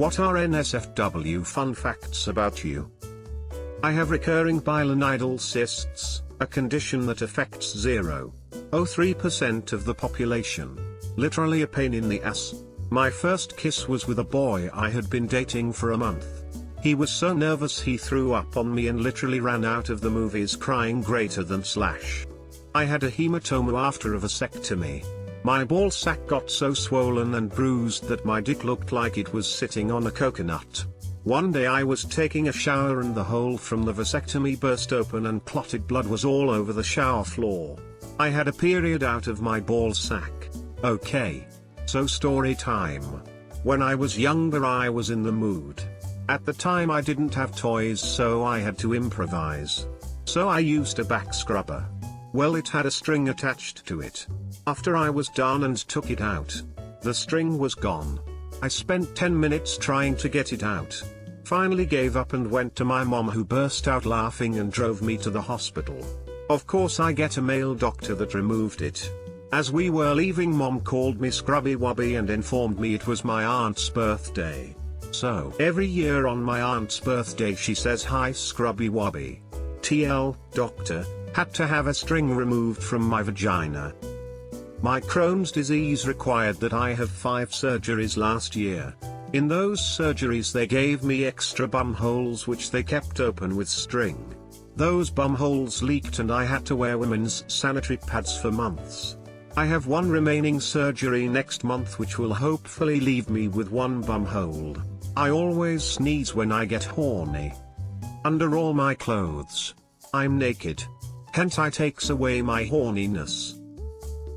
What are NSFW fun facts about you? I have recurring bilonidal cysts, a condition that affects 0.03% of the population. Literally a pain in the ass. My first kiss was with a boy I had been dating for a month. He was so nervous he threw up on me and literally ran out of the movies crying greater than slash. I had a hematoma after a vasectomy. My ball sack got so swollen and bruised that my dick looked like it was sitting on a coconut. One day I was taking a shower and the hole from the vasectomy burst open and clotted blood was all over the shower floor. I had a period out of my ball sack. Okay. So story time. When I was younger I was in the mood. At the time I didn't have toys so I had to improvise. So I used a back scrubber. Well, it had a string attached to it. After I was done and took it out, the string was gone. I spent 10 minutes trying to get it out. Finally gave up and went to my mom, who burst out laughing and drove me to the hospital. Of course I get a male doctor that removed it. As we were leaving, mom called me Scrubby Wubby and informed me it was my aunt's birthday. So every year on my aunt's birthday she says, "Hi Scrubby Wubby. TL, doctor, had to have a string removed from my vagina. My Crohn's disease required that I have 5 surgeries last year. In those surgeries they gave me extra bum holes which they kept open with string. Those bum holes leaked and I had to wear women's sanitary pads for months. I have one remaining surgery next month which will hopefully leave me with 1 bum hole. I always sneeze when I get horny. Under all my clothes. I'm naked. Hentai takes away my horniness.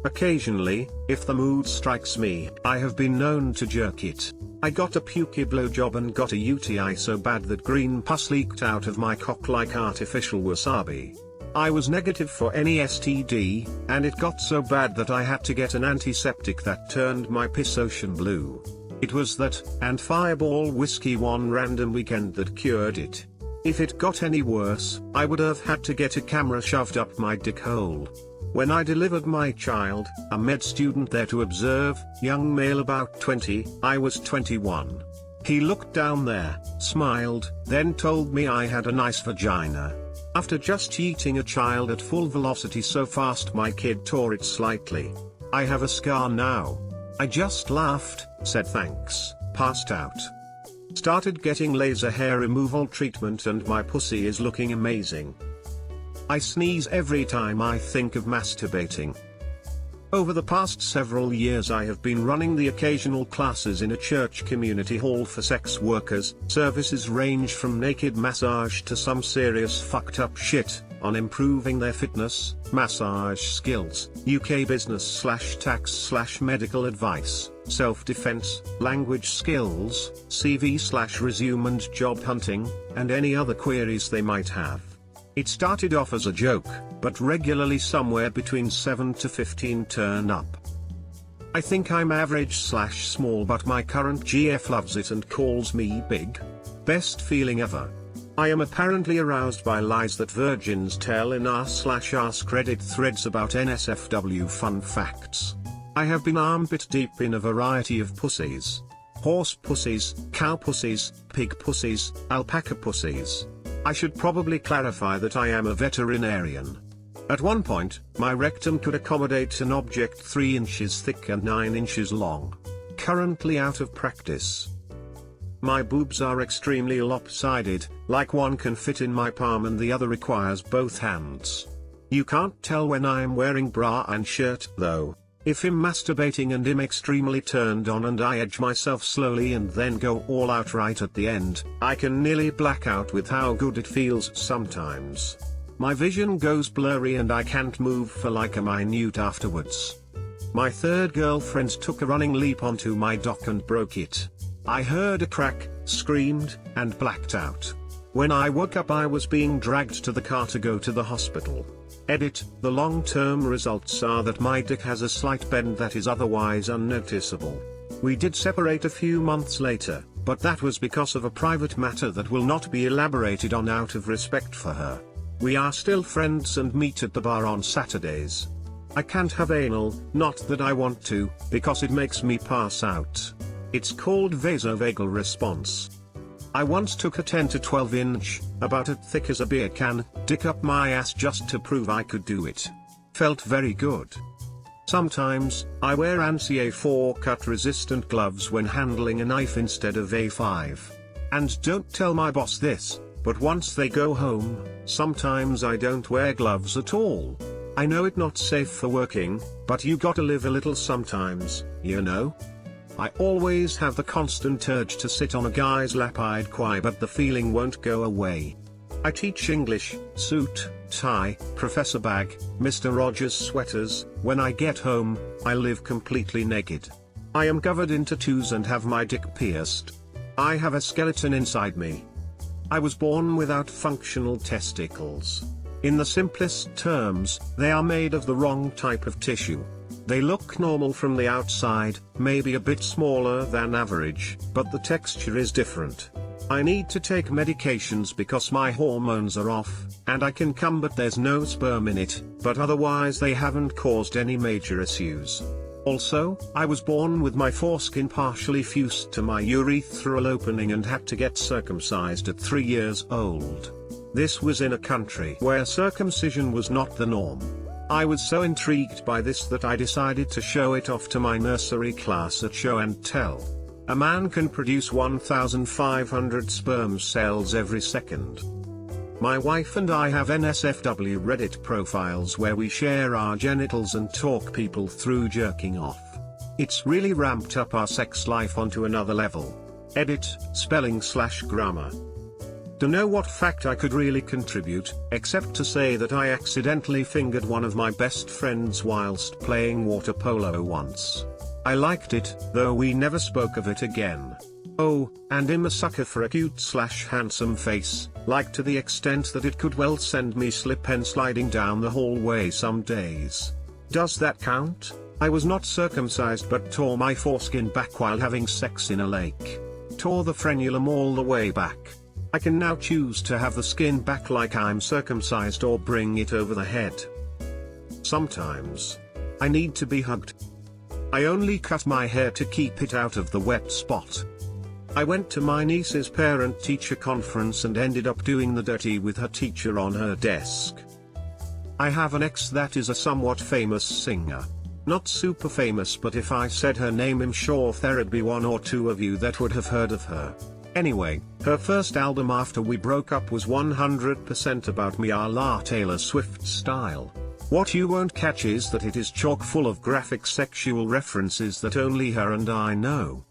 Occasionally, if the mood strikes me, I have been known to jerk it. I got a pukey blowjob and got a UTI so bad that green pus leaked out of my cock like artificial wasabi. I was negative for any STD, and it got so bad that I had to get an antiseptic that turned my piss ocean blue. It was that, and Fireball whiskey one random weekend that cured it. If it got any worse, I would have had to get a camera shoved up my dick hole. When I delivered my child, a med student there to observe, young male about 20, I was 21. He looked down there, smiled, then told me I had a nice vagina. After just eating a child at full velocity so fast my kid tore it slightly. I have a scar now. I just laughed, said thanks, passed out. Started getting laser hair removal treatment and my pussy is looking amazing. I sneeze every time I think of masturbating. Over the past several years I have been running the occasional classes in a church community hall for sex workers. Services range from naked massage to some serious fucked up shit, on improving their fitness, massage skills, UK business/tax/medical advice, self-defense, language skills, CV/resume and job hunting, and any other queries they might have. It started off as a joke, but regularly somewhere between 7 to 15 turn up. I think I'm average/small, but my current GF loves it and calls me big. Best feeling ever. I am apparently aroused by lies that virgins tell in r/AskReddit threads about NSFW fun facts. I have been armpit deep in a variety of pussies. Horse pussies, cow pussies, pig pussies, alpaca pussies. I should probably clarify that I am a veterinarian. At one point, my rectum could accommodate an object 3 inches thick and 9 inches long. Currently out of practice. My boobs are extremely lopsided, like one can fit in my palm and the other requires both hands. You can't tell when I'm wearing bra and shirt though. If I'm masturbating and I'm extremely turned on and I edge myself slowly and then go all out right at the end, I can nearly black out with how good it feels sometimes. My vision goes blurry and I can't move for like a minute afterwards. My third girlfriend took a running leap onto my dock and broke it. I heard a crack, screamed, and blacked out. When I woke up I was being dragged to the car to go to the hospital. Edit, the long-term results are that my dick has a slight bend that is otherwise unnoticeable. We did separate a few months later, but that was because of a private matter that will not be elaborated on out of respect for her. We are still friends and meet at the bar on Saturdays. I can't have anal, not that I want to, because it makes me pass out. It's called vasovagal response. I once took a 10 to 12 inch, about as thick as a beer can, dick up my ass just to prove I could do it. Felt very good. Sometimes, I wear ANSI A4 cut resistant gloves when handling a knife instead of A5. And don't tell my boss this, but once they go home, sometimes I don't wear gloves at all. I know it's not safe for working, but you gotta live a little sometimes, you know? I always have the constant urge to sit on a guy's lap. I'd cry, but the feeling won't go away. I teach English, suit, tie, Professor Bag, Mr. Rogers sweaters. When I get home, I live completely naked. I am covered in tattoos and have my dick pierced. I have a skeleton inside me. I was born without functional testicles. In the simplest terms, they are made of the wrong type of tissue. They look normal from the outside, maybe a bit smaller than average, but the texture is different. I need to take medications because my hormones are off, and I can come but there's no sperm in it, but otherwise they haven't caused any major issues. Also, I was born with my foreskin partially fused to my urethral opening and had to get circumcised at 3 years old. This was in a country where circumcision was not the norm. I was so intrigued by this that I decided to show it off to my nursery class at Show and Tell. A man can produce 1,500 sperm cells every second. My wife and I have NSFW Reddit profiles where we share our genitals and talk people through jerking off. It's really ramped up our sex life onto another level. Edit, spelling/grammar. Don't know what fact I could really contribute, except to say that I accidentally fingered one of my best friends whilst playing water polo once. I liked it, though we never spoke of it again. Oh, and I'm a sucker for a cute/handsome face, like to the extent that it could well send me slip and sliding down the hallway some days. Does that count? I was not circumcised but tore my foreskin back while having sex in a lake. Tore the frenulum all the way back. I can now choose to have the skin back like I'm circumcised or bring it over the head. Sometimes, I need to be hugged. I only cut my hair to keep it out of the wet spot. I went to my niece's parent-teacher conference and ended up doing the dirty with her teacher on her desk. I have an ex that is a somewhat famous singer. Not super famous, but if I said her name I'm sure there'd be one or two of you that would have heard of her. Anyway, her first album after we broke up was 100% about me a la Taylor Swift style. What you won't catch is that it is chock full of graphic sexual references that only her and I know.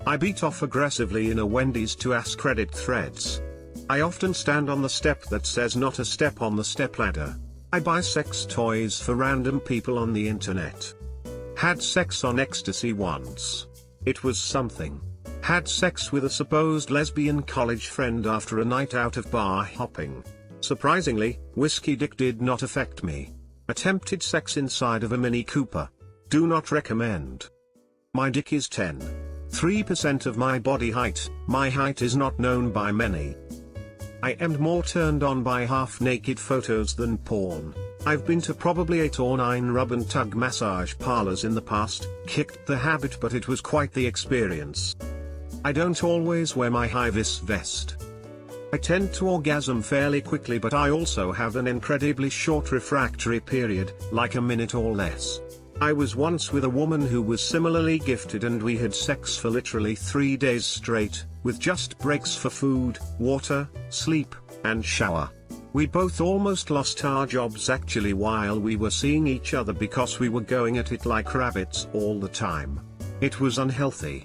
I beat off aggressively in a Wendy's to AskReddit threads. I often stand on the step that says not a step on the stepladder. I buy sex toys for random people on the internet. Had sex on ecstasy once. It was something. Had sex with a supposed lesbian college friend after a night out of bar hopping. Surprisingly, whiskey dick did not affect me. Attempted sex inside of a Mini Cooper. Do not recommend. My dick is 10.3% of my body height. My height is not known by many. I am more turned on by half-naked photos than porn. I've been to probably 8 or 9 rub and tug massage parlors in the past, kicked the habit, but it was quite the experience. I don't always wear my high-vis vest. I tend to orgasm fairly quickly, but I also have an incredibly short refractory period, like a minute or less. I was once with a woman who was similarly gifted and we had sex for literally 3 days straight, with just breaks for food, water, sleep, and shower. We both almost lost our jobs actually while we were seeing each other because we were going at it like rabbits all the time. It was unhealthy.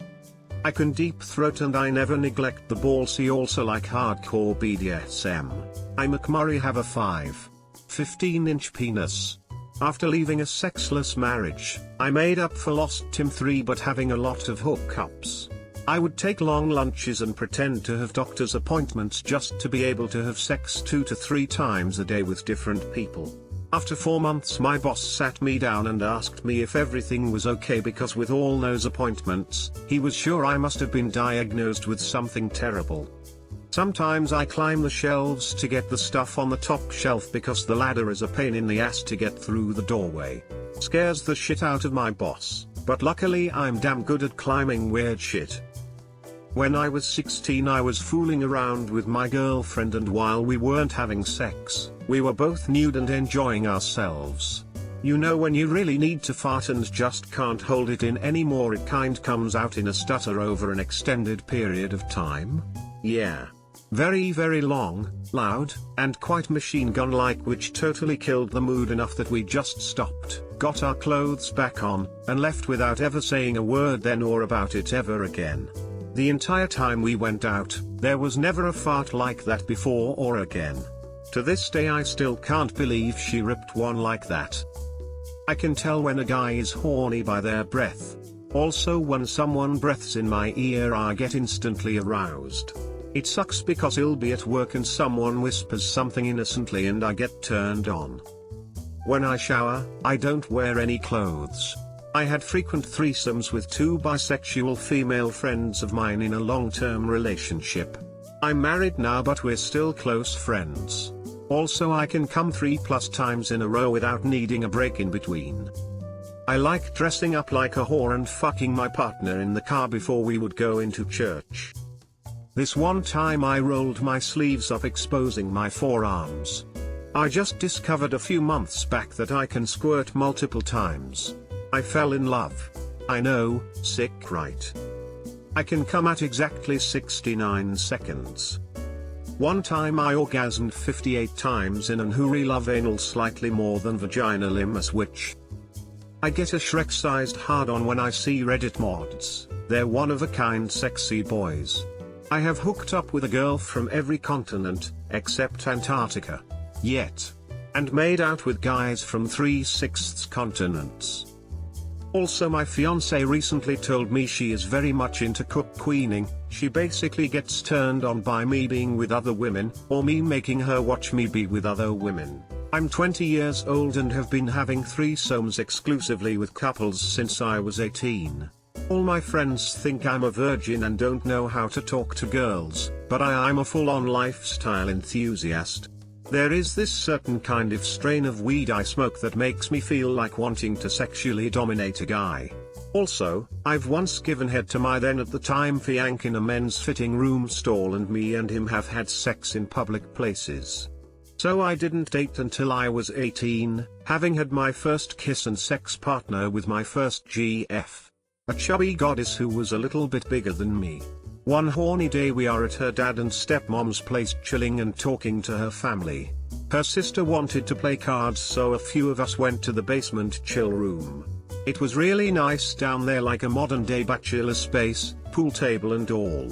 I can deep throat and I never neglect the ball. See also like hardcore BDSM. I McMurray have a 5.15-inch penis. After leaving a sexless marriage, I made up for lost Tim 3 but having a lot of hookups. I would take long lunches and pretend to have doctor's appointments just to be able to have sex 2 to 3 times a day with different people. After 4 months my boss sat me down and asked me if everything was okay because with all those appointments, he was sure I must have been diagnosed with something terrible. Sometimes I climb the shelves to get the stuff on the top shelf because the ladder is a pain in the ass to get through the doorway. Scares the shit out of my boss. But luckily I'm damn good at climbing weird shit. When I was 16 I was fooling around with my girlfriend, and while we weren't having sex, we were both nude and enjoying ourselves. You know when you really need to fart and just can't hold it in anymore, it kind comes out in a stutter over an extended period of time? Yeah. Very very long, loud, and quite machine gun-like, which totally killed the mood enough that we just stopped, got our clothes back on, and left without ever saying a word then or about it ever again. The entire time we went out, there was never a fart like that before or again. To this day I still can't believe she ripped one like that. I can tell when a guy is horny by their breath. Also when someone breathes in my ear I get instantly aroused. It sucks because I'll be at work and someone whispers something innocently and I get turned on. When I shower, I don't wear any clothes. I had frequent threesomes with two bisexual female friends of mine in a long-term relationship. I'm married now but we're still close friends. Also I can come 3+ times in a row without needing a break in between. I like dressing up like a whore and fucking my partner in the car before we would go into church. This one time I rolled my sleeves up exposing my forearms. I just discovered a few months back that I can squirt multiple times. I fell in love. I know, sick right? I can come at exactly 69 seconds. One time I orgasmed 58 times in an hooray love anal, slightly more than vaginal in a switch. I get a Shrek-sized hard-on when I see Reddit mods. They're one-of-a-kind sexy boys. I have hooked up with a girl from every continent, except Antarctica. Yet. And made out with guys from 3/6 continents. Also my fiancé recently told me she is very much into cook queening. She basically gets turned on by me being with other women, or me making her watch me be with other women. I'm 20 years old and have been having threesomes exclusively with couples since I was 18. All my friends think I'm a virgin and don't know how to talk to girls, but I'm a full-on lifestyle enthusiast. There is this certain kind of strain of weed I smoke that makes me feel like wanting to sexually dominate a guy. Also, I've once given head to my then at the time fiancé in a men's fitting room stall, and me and him have had sex in public places. So I didn't date until I was 18, having had my first kiss and sex partner with my first GF. A chubby goddess who was a little bit bigger than me. One horny day we are at her dad and stepmom's place chilling and talking to her family. Her sister wanted to play cards, so a few of us went to the basement chill room. It was really nice down there, like a modern day bachelor space, pool table and all.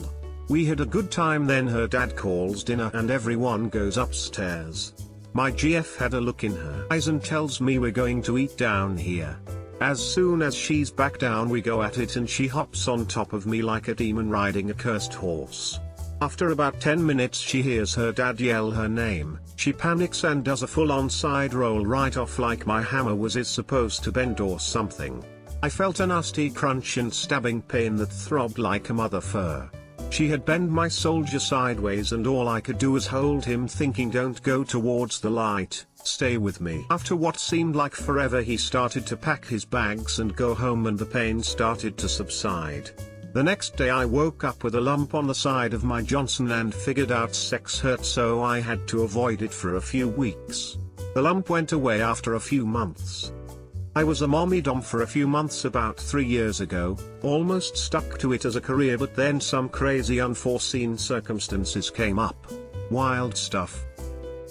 We had a good time. Then her dad calls dinner and everyone goes upstairs. My GF had a look in her eyes and tells me we're going to eat down here. As soon as she's back down we go at it and she hops on top of me like a demon riding a cursed horse. After about 10 minutes she hears her dad yell her name, she panics and does a full-on side roll right off like my hammer was supposed to bend or something. I felt a nasty crunch and stabbing pain that throbbed like a mother fur. She had bent my soldier sideways and all I could do was hold him, thinking don't go towards the light, stay with me. After what seemed like forever he started to pack his bags and go home and the pain started to subside. The next day I woke up with a lump on the side of my Johnson and figured out sex hurt, so I had to avoid it for a few weeks. The lump went away after a few months. I was a mommy dom for a few months about 3 years ago, almost stuck to it as a career, but then some crazy unforeseen circumstances came up. Wild stuff.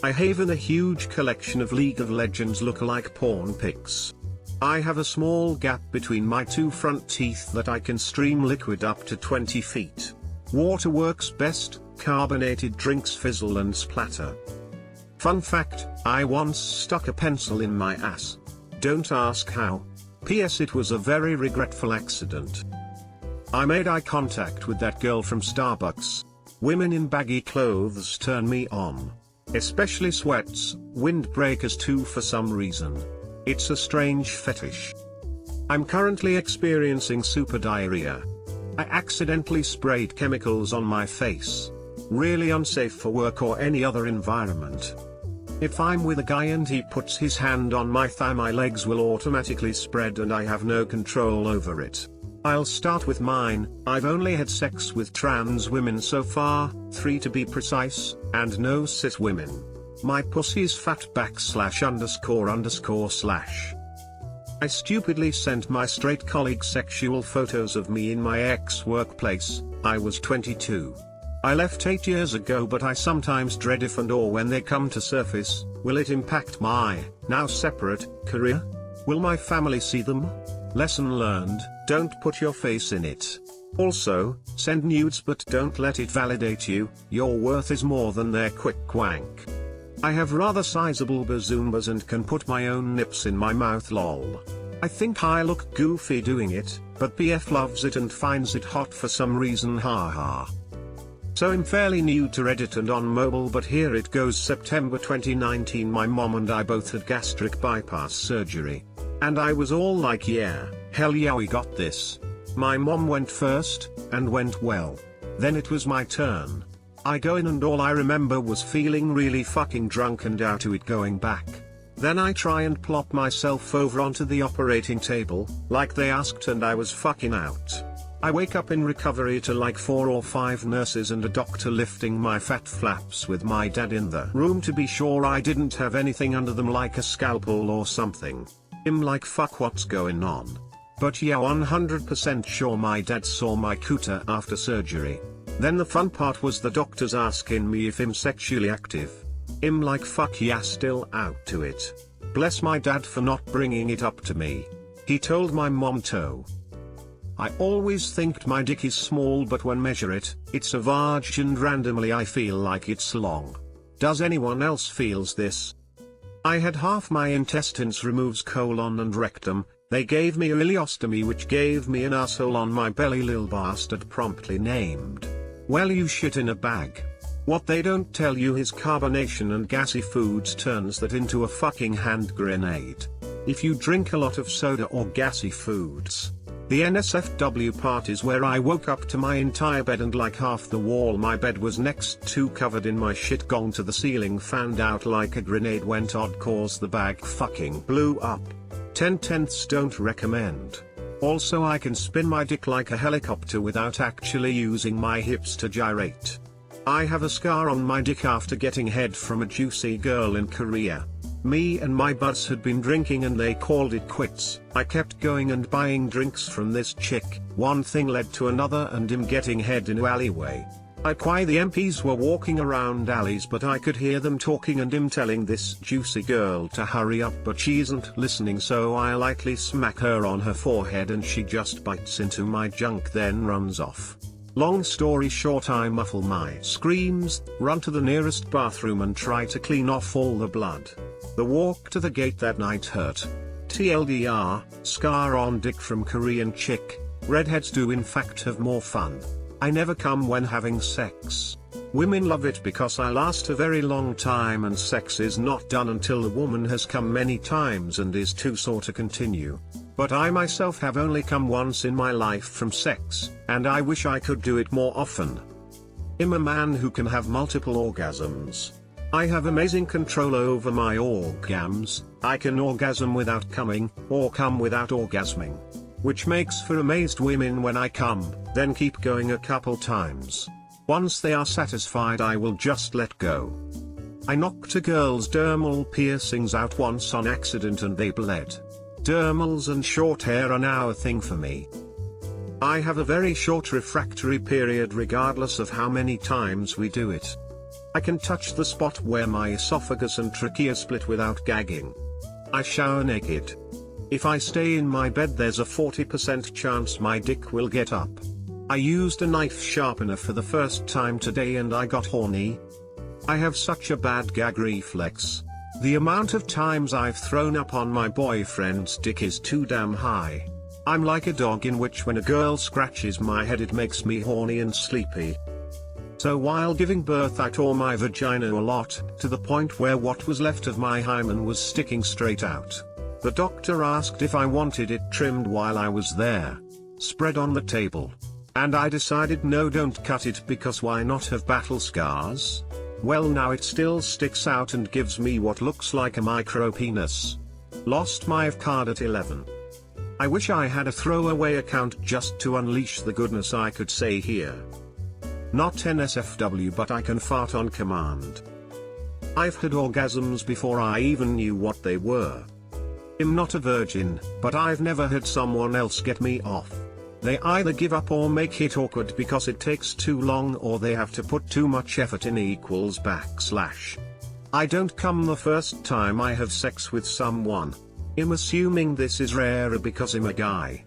I have a huge collection of League of Legends lookalike porn pics. I have a small gap between my two front teeth that I can stream liquid up to 20 feet. Water works best, carbonated drinks fizzle and splatter. Fun fact, I once stuck a pencil in my ass. Don't ask how. P.S. It was a very regretful accident. I made eye contact with that girl from Starbucks. Women in baggy clothes turn me on. Especially sweats, windbreakers too for some reason. It's a strange fetish. I'm currently experiencing super diarrhea. I accidentally sprayed chemicals on my face. Really unsafe for work or any other environment. If I'm with a guy and he puts his hand on my thigh, my legs will automatically spread and I have no control over it. I'll start with mine. I've only had sex with trans women so far, 3 to be precise, and no cis women. My pussy's fat ___/. I stupidly sent my straight colleague sexual photos of me in my ex-workplace. I was 22. I left 8 years ago, but I sometimes dread if and or when they come to surface, will it impact my, now separate, career? Will my family see them? Lesson learned, don't put your face in it. Also, send nudes but don't let it validate you, your worth is more than their quick wank. I have rather sizable bazoombas and can put my own nips in my mouth lol. I think I look goofy doing it, but BF loves it and finds it hot for some reason haha. So I'm fairly new to Reddit and on mobile, but here it goes. September 2019, my mom and I both had gastric bypass surgery. And I was all like, yeah, hell yeah, we got this. My mom went first, and went well. Then it was my turn. I go in and all I remember was feeling really fucking drunk and out to it going back. Then I try and plop myself over onto the operating table, like they asked, and I was fucking out. I wake up in recovery to like 4 or 5 nurses and a doctor lifting my fat flaps with my dad in the room to be sure I didn't have anything under them like a scalpel or something. I'm like, fuck, what's going on? But yeah, 100% sure my dad saw my cooter after surgery. Then the fun part was the doctors asking me if I'm sexually active. I'm like, fuck yeah, still out to it. Bless my dad for not bringing it up to me. He told my mom to. I always think my dick is small, but when measure it, it's a varg and randomly I feel like it's long. Does anyone else feels this? I had half my intestines removes colon and rectum. They gave me a ileostomy which gave me an asshole on my belly, lil bastard promptly named. Well, you shit in a bag. What they don't tell you is carbonation and gassy foods turns that into a fucking hand grenade. If you drink a lot of soda or gassy foods. The NSFW part is where I woke up to my entire bed and like half the wall my bed was next to covered in my shit, gone to the ceiling, fanned out like a grenade, went odd cause the bag fucking blew up. 10/10 don't recommend. Also, I can spin my dick like a helicopter without actually using my hips to gyrate. I have a scar on my dick after getting head from a juicy girl in Korea. Me and my buds had been drinking and they called it quits. I kept going and buying drinks from this chick. One thing led to another and him getting head in an alleyway. The MPs were walking around alleys, but I could hear them talking and him telling this juicy girl to hurry up, but she isn't listening, so I lightly smack her on her forehead and she just bites into my junk then runs off. Long story short, I muffle my screams, run to the nearest bathroom and try to clean off all the blood. The walk to the gate that night hurt. TLDR, scar on dick from Korean chick. Redheads do in fact have more fun. I never come when having sex. Women love it because I last a very long time and sex is not done until the woman has come many times and is too sore to continue. But I myself have only come once in my life from sex, and I wish I could do it more often. I'm a man who can have multiple orgasms. I have amazing control over my orgasms. I can orgasm without coming, or come without orgasming. Which makes for amazed women when I come, then keep going a couple times. Once they are satisfied, I will just let go. I knocked a girl's dermal piercings out once on accident and they bled. Dermals and short hair are now a thing for me. I have a very short refractory period regardless of how many times we do it. I can touch the spot where my esophagus and trachea split without gagging. I shower naked. If I stay in my bed, there's a 40% chance my dick will get up. I used a knife sharpener for the first time today and I got horny. I have such a bad gag reflex. The amount of times I've thrown up on my boyfriend's dick is too damn high. I'm like a dog in which when a girl scratches my head it makes me horny and sleepy. So while giving birth I tore my vagina a lot, to the point where what was left of my hymen was sticking straight out. The doctor asked if I wanted it trimmed while I was there. Spread on the table. And I decided no, don't cut it, because why not have battle scars? Well, now it still sticks out and gives me what looks like a micro penis. Lost my card at 11. I wish I had a throwaway account just to unleash the goodness I could say here. Not NSFW, but I can fart on command. I've had orgasms before I even knew what they were. I'm not a virgin, but I've never had someone else get me off. They either give up or make it awkward because it takes too long, or they have to put too much effort in / I don't come the first time I have sex with someone. I'm assuming this is rarer because I'm a guy.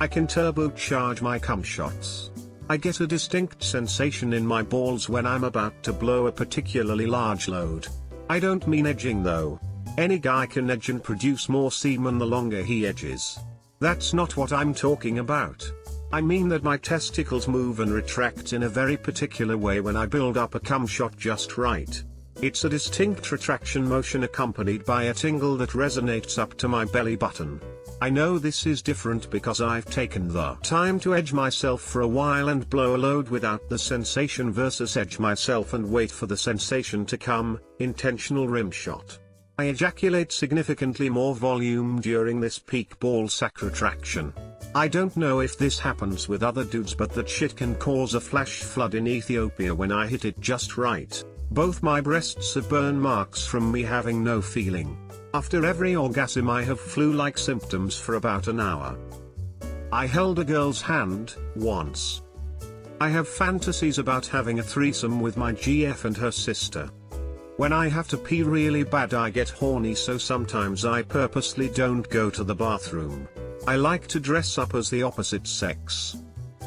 I can turbocharge my cum shots. I get a distinct sensation in my balls when I'm about to blow a particularly large load. I don't mean edging though. Any guy can edge and produce more semen the longer he edges. That's not what I'm talking about. I mean that my testicles move and retract in a very particular way when I build up a cum shot just right. It's a distinct retraction motion accompanied by a tingle that resonates up to my belly button. I know this is different because I've taken the time to edge myself for a while and blow a load without the sensation versus edge myself and wait for the sensation to come, intentional rim shot. I ejaculate significantly more volume during this peak ball sack retraction. I don't know if this happens with other dudes, but that shit can cause a flash flood in Ethiopia when I hit it just right. Both my breasts have burn marks from me having no feeling. After every orgasm I have flu-like symptoms for about an hour. I held a girl's hand, once. I have fantasies about having a threesome with my GF and her sister. When I have to pee really bad I get horny, so sometimes I purposely don't go to the bathroom. I like to dress up as the opposite sex.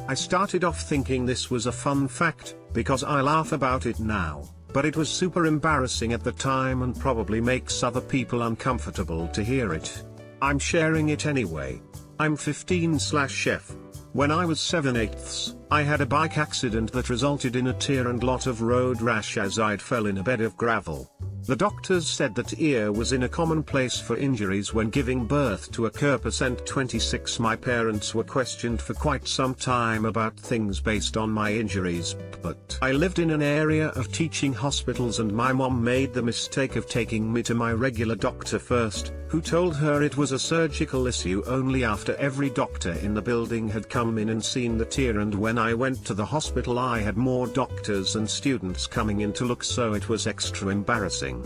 I started off thinking this was a fun fact, because I laugh about it now, but it was super embarrassing at the time and probably makes other people uncomfortable to hear it. I'm sharing it anyway. I'm 15/chef. When I was 7/8, I had a bike accident that resulted in a tear and lot of road rash as I'd fell in a bed of gravel. The doctors said that ear was in a common place for injuries when giving birth to a Kerpercent 26. My parents were questioned for quite some time about things based on my injuries, but I lived in an area of teaching hospitals and my mom made the mistake of taking me to my regular doctor first, who told her it was a surgical issue only after every doctor in the building had come in and seen the tear, and when I went to the hospital I had more doctors and students coming in to look, so it was extra embarrassing.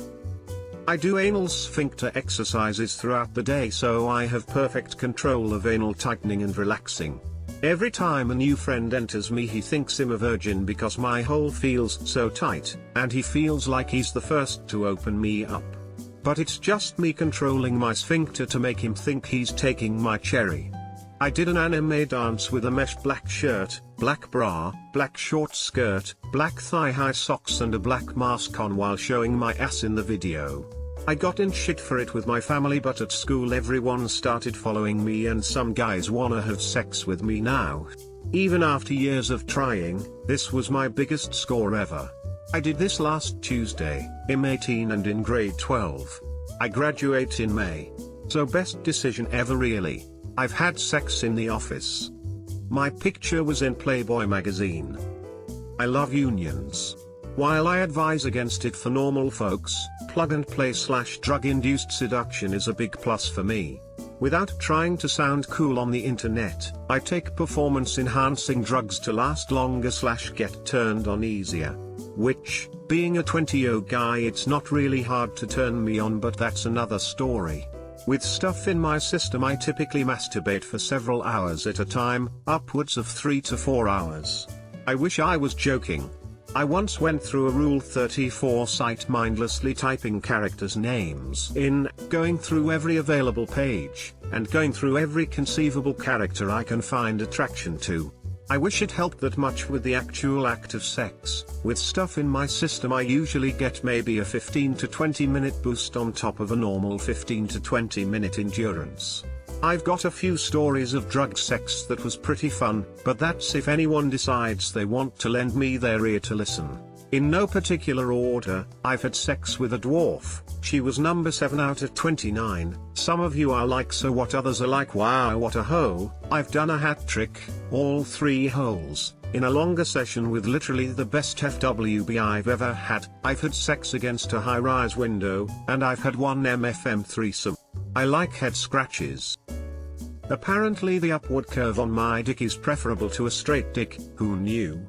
I do anal sphincter exercises throughout the day, so I have perfect control of anal tightening and relaxing. Every time a new friend enters me he thinks I'm a virgin because my hole feels so tight, and he feels like he's the first to open me up. But it's just me controlling my sphincter to make him think he's taking my cherry. I did an anime dance with a mesh black shirt, black bra, black short skirt, black thigh-high socks and a black mask on while showing my ass in the video. I got in shit for it with my family, but at school everyone started following me and some guys wanna have sex with me now. Even after years of trying, this was my biggest score ever. I did this last Tuesday. I'm 18 and in grade 12. I graduate in May. So best decision ever really. I've had sex in the office. My picture was in Playboy magazine. I love unions. While I advise against it for normal folks, plug-and-play/drug-induced seduction is a big plus for me. Without trying to sound cool on the internet, I take performance-enhancing drugs to last longer/get turned on easier. Which, being a 20-year-old guy, it's not really hard to turn me on, but that's another story. With stuff in my system I typically masturbate for several hours at a time, upwards of 3 to 4 hours. I wish I was joking. I once went through a Rule 34 site mindlessly typing characters' names in, going through every available page, and going through every conceivable character I can find attraction to. I wish it helped that much with the actual act of sex. With stuff in my system I usually get maybe a 15 to 20 minute boost on top of a normal 15 to 20 minute endurance. I've got a few stories of drug sex that was pretty fun, but that's if anyone decides they want to lend me their ear to listen. In no particular order, I've had sex with a dwarf. She was number 7 out of 29. Some of you are like so what, others are like wow what a hoe. I've done a hat trick, all 3 holes. in a longer session with literally the best FWB I've ever had. I've had sex against a high-rise window, and I've had one MFM threesome. I like head scratches. Apparently the upward curve on my dick is preferable to a straight dick, who knew?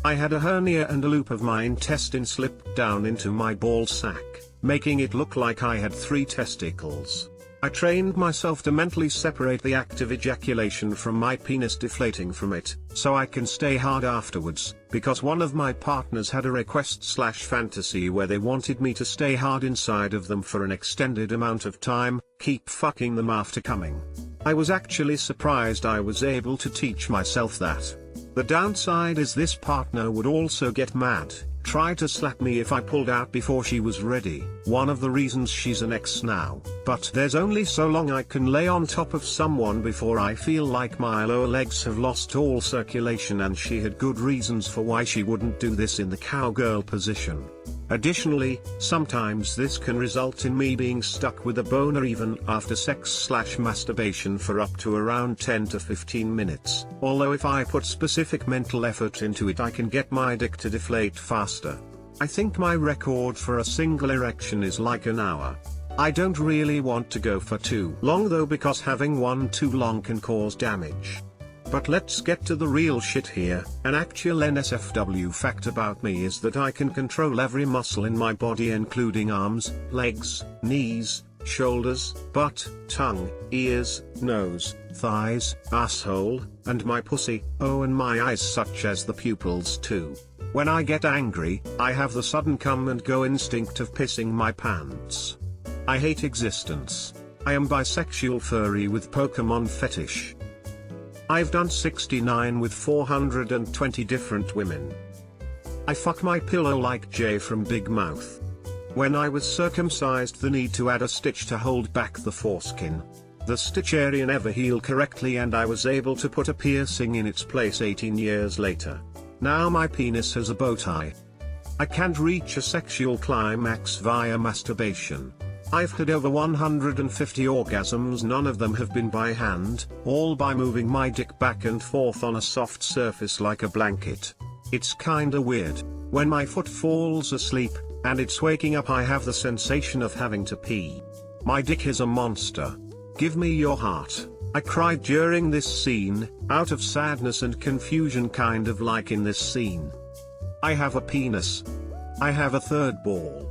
I had a hernia and a loop of my intestine slipped down into my ball sack, making it look like I had 3 testicles. I trained myself to mentally separate the act of ejaculation from my penis deflating from it, so I can stay hard afterwards, because one of my partners had a request/fantasy where they wanted me to stay hard inside of them for an extended amount of time, keep fucking them after coming. I was actually surprised I was able to teach myself that. The downside is this partner would also get mad, try to slap me if I pulled out before she was ready, one of the reasons she's an ex now. But there's only so long I can lay on top of someone before I feel like my lower legs have lost all circulation, and she had good reasons for why she wouldn't do this in the cowgirl position. Additionally, sometimes this can result in me being stuck with a boner even after sex/masturbation for up to around 10 to 15 minutes, although if I put specific mental effort into it I can get my dick to deflate faster. I think my record for a single erection is like an hour. I don't really want to go for too long though, because having one too long can cause damage. But let's get to the real shit here. An actual NSFW fact about me is that I can control every muscle in my body, including arms, legs, knees, shoulders, butt, tongue, ears, nose, thighs, asshole, and my pussy, oh, and my eyes, such as the pupils too. When I get angry, I have the sudden come and go instinct of pissing my pants. I hate existence. I am bisexual furry with Pokemon fetish. I've done 69 with 420 different women. I fuck my pillow like Jay from Big Mouth. When I was circumcised, the need to add a stitch to hold back the foreskin. The stitch area never healed correctly and I was able to put a piercing in its place 18 years later. Now my penis has a bow tie. I can't reach a sexual climax via masturbation. I've had over 150 orgasms, none of them have been by hand, all by moving my dick back and forth on a soft surface like a blanket. It's kinda weird. When my foot falls asleep, and it's waking up, I have the sensation of having to pee. My dick is a monster. Give me your heart. I cried during this scene, out of sadness and confusion, kind of like in this scene. I have a penis. I have a third ball.